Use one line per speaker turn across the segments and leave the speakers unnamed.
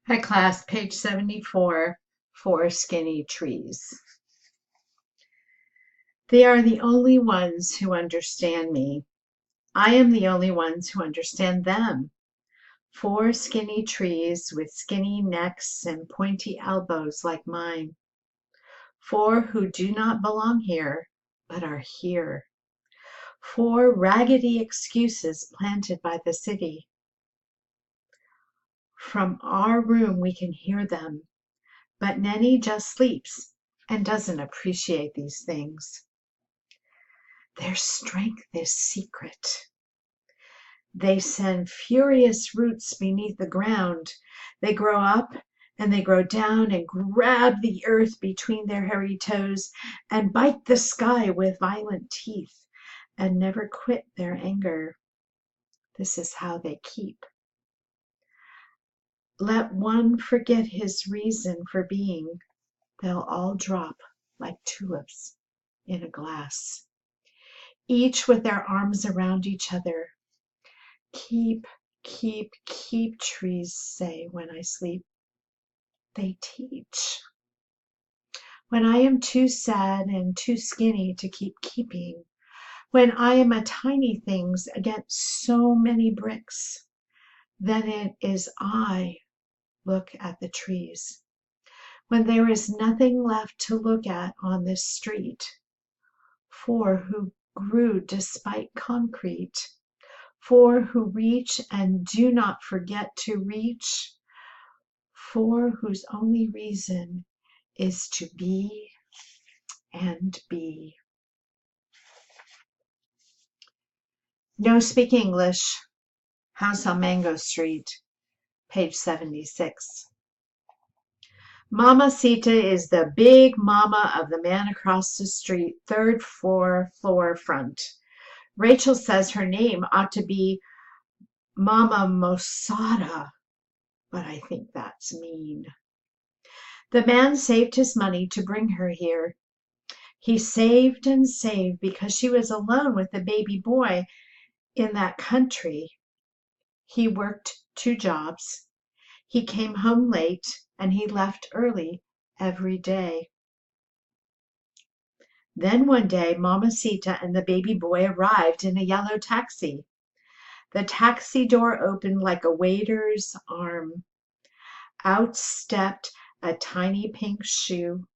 Hi class, page 74, Four Skinny Trees. They are the only ones who understand me. I am the only ones who understand them. Four skinny trees with skinny necks and pointy elbows like mine. Four who do not belong here, but are here. Four raggedy excuses planted by the city. From our room we can hear them. But Nenny just sleeps and doesn't appreciate these things. Their strength is secret. They send furious roots beneath the ground. They grow up and they grow down and grab the earth between their hairy toes and bite the sky with violent teeth and never quit their anger. This is how they keep. Let one forget his reason for being. They'll all drop like tulips in a glass, each with their arms around each other. Keep, keep, trees say when I sleep. They teach. When I am too sad and too skinny to keep keeping, when I am a tiny things against so many bricks, then it is I look at the trees. When there is nothing left to look at on this street, four who grew despite concrete, four who reach and do not forget to reach, four whose only reason is to be and be. No speak English. House on Mango Street, page 76. Mama Sita is the big mama of the man across the street, third floor front. Rachel says her name ought to be Mama Mosada, but I think that's mean. The man saved his money to bring her here. He saved and saved because she was alone with a baby boy in that country. He worked 2 jobs. He came home late and he left early every day. Then one day, Mama Sita and the baby boy arrived in a yellow taxi. The taxi door opened like a waiter's arm. Out stepped a tiny pink shoe,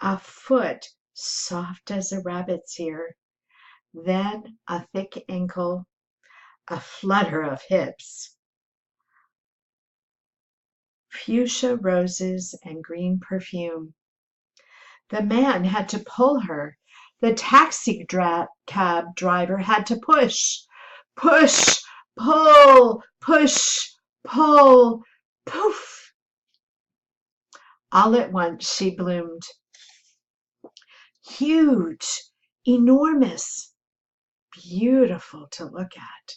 a foot soft as a rabbit's ear, then a thick ankle, a flutter of hips, fuchsia roses and green perfume. The man had to pull her. The taxi cab driver had to push, push, pull, push, pull, poof. All at once she bloomed. Huge, enormous, beautiful to look at.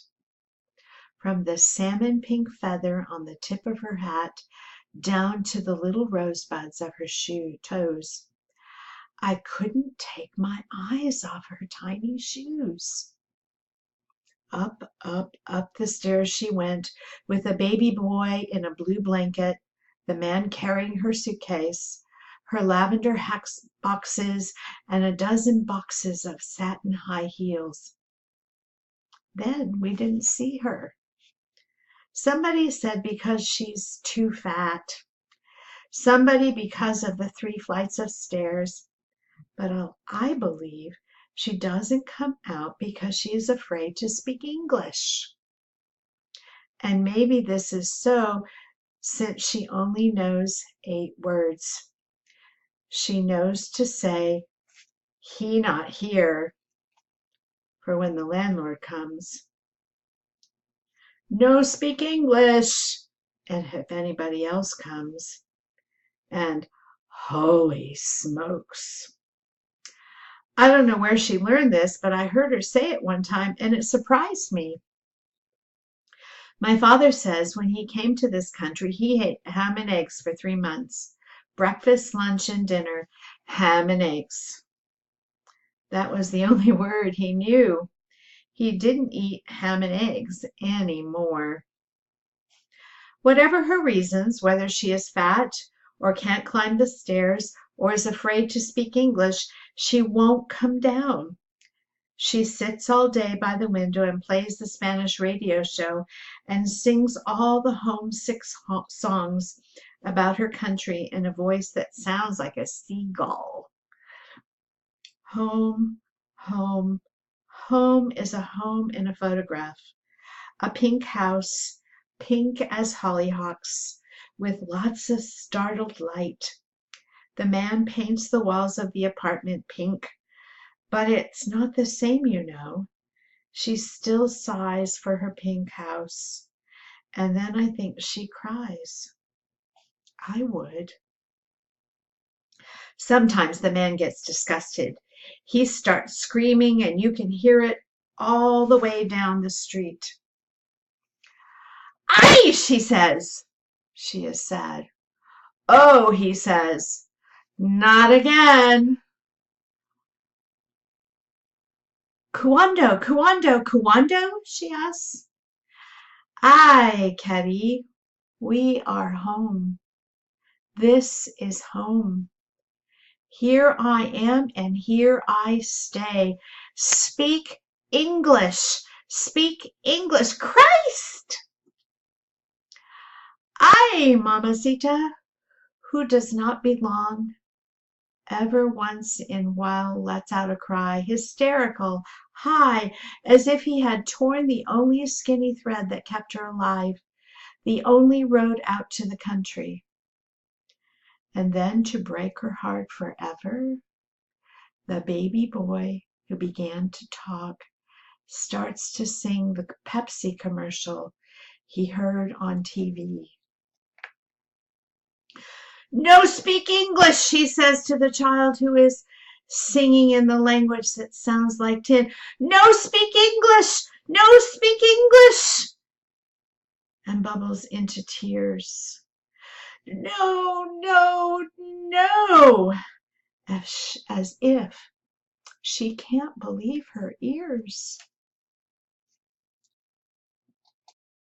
From the salmon pink feather on the tip of her hat down to the little rosebuds of her toes, I couldn't take my eyes off her tiny shoes. Up, up the stairs she went, with a baby boy in a blue blanket, the man carrying her suitcase, her lavender boxes, and a dozen boxes of satin high heels. Then we didn't see her. Somebody said because she's too fat. Somebody because of the 3 flights of stairs. But I believe she doesn't come out because she is afraid to speak English. And maybe this is so since she only knows 8 words. She knows to say, "He not here," for when the landlord comes. "No speak English," and if anybody else comes. And "Holy smokes." I don't know where she learned this, but I heard her say it one time and it surprised me. My father says when he came to this country, he ate ham and eggs for 3 months. Breakfast, lunch, and dinner, ham and eggs. That was the only word he knew. He didn't eat ham and eggs anymore. Whatever her reasons, whether she is fat or can't climb the stairs or is afraid to speak English, she won't come down. She sits all day by the window and plays the Spanish radio show and sings all the homesick songs about her country in a voice that sounds like a seagull. Home, home, home is a home in a photograph. A pink house, pink as hollyhocks, with lots of startled light. The man paints the walls of the apartment pink, but it's not the same, you know. She still sighs for her pink house, and then I think she cries. I would. Sometimes the man gets disgusted. He starts screaming, and you can hear it all the way down the street. "Aye," she says. She is sad. "Oh," he says, "not again." "Cuando, cuando, cuando?" she asks. "Ay, Kitty, we are home. This is home. Here I am and here I stay. Speak English. Speak English. Christ! Ay, mamacita, who does not belong, ever once in a while lets out a cry, hysterical, high, as if he had torn the only skinny thread that kept her alive, the only road out to the country. And then to break her heart forever, the baby boy who began to talk starts to sing the Pepsi commercial he heard on TV. "No speak English," she says to the child who is singing in the language that sounds like tin. "No speak English! No speak English!" And bubbles into tears. "No, no, no!" As if she can't believe her ears.